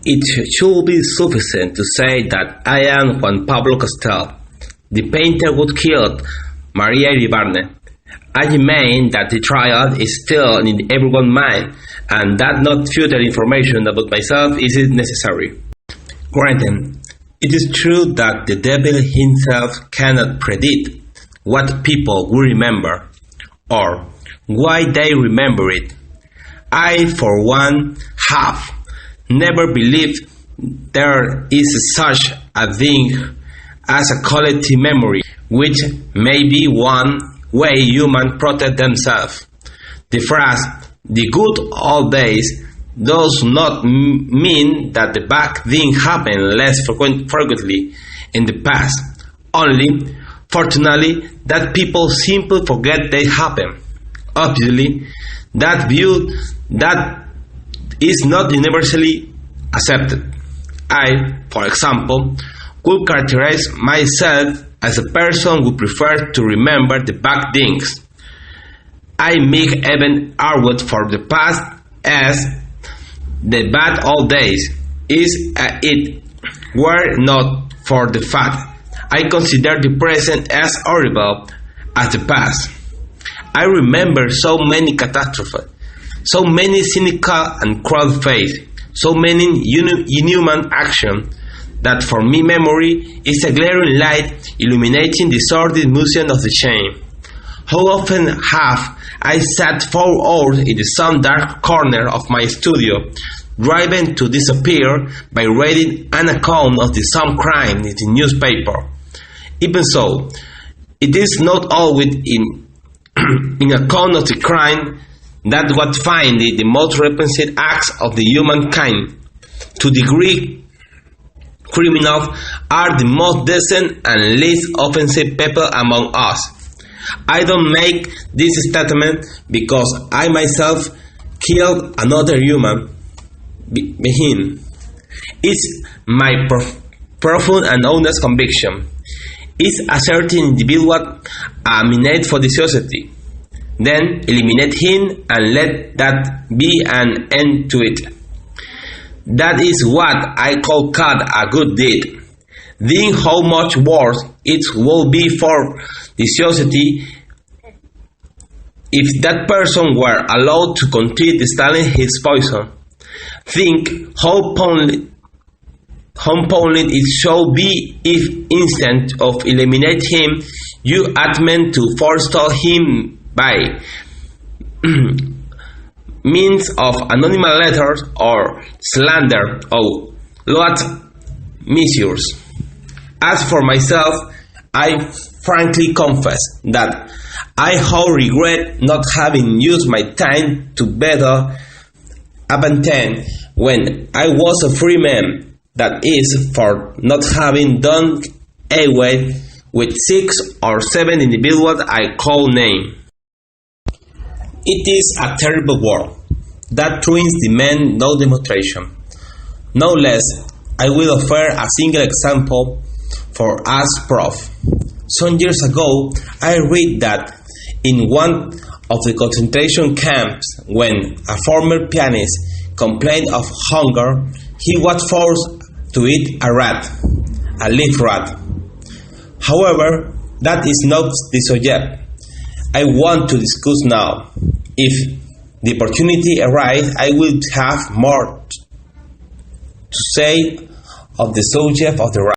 It should be sufficient to say that I am Juan Pablo Castel, the painter who killed Maria Iribarne. I imagine that the trial is still in everyone's mind, and that not further information about myself is necessary. Granted, it is true that the devil himself cannot predict what people will remember, or why they remember it. I, for one, have never believed there is such a thing as a collective memory, which may be one way humans protect themselves. The phrase, "the good old days," does not mean that the bad thing happened less frequently in the past, only, fortunately, that people simply forget they happened. Obviously, that view that is not universally accepted. I, for example, could characterize myself as a person who prefers to remember the bad things. I make even argument for the past as the bad old days, is it were not for the fact I consider the present as horrible as the past. I remember so many catastrophes, so many cynical and cruel fates, so many inhuman actions, that for me memory is a glaring light illuminating the sordid museum of the shame. How often have I sat 4 hours in some dark corner of my studio, driven to disappear by reading an account of some crime in the newspaper. Even so, it is not always in account of the crime that what find the most repentant acts of the humankind. To degree, criminals are the most decent and least offensive people among us. I don't make this statement because I myself killed another human being. It's my profound and honest conviction. Is a certain individual a menace for the society? Then eliminate him and let that be an end to it. That is what I call a good deed. Think how much worse it would be for the society if that person were allowed to continue stealing his poison. Think how poignant it should be if instead of eliminate him, you attempt to forestall him by means of anonymous letters or slander or loud measures. As for myself, I frankly confess that I have regret not having used my time to better advantage when I was a free man. That is, for not having done away with 6 or 7 individuals I call name. It is a terrible world that truths demand no demonstration. No less, I will offer a single example for as proof. Some years ago, I read that in one of the concentration camps, when a former pianist complained of hunger, he was forced to eat a live rat. However, that is not the subject I want to discuss now. If the opportunity arises, I will have more to say of the subject of the rat.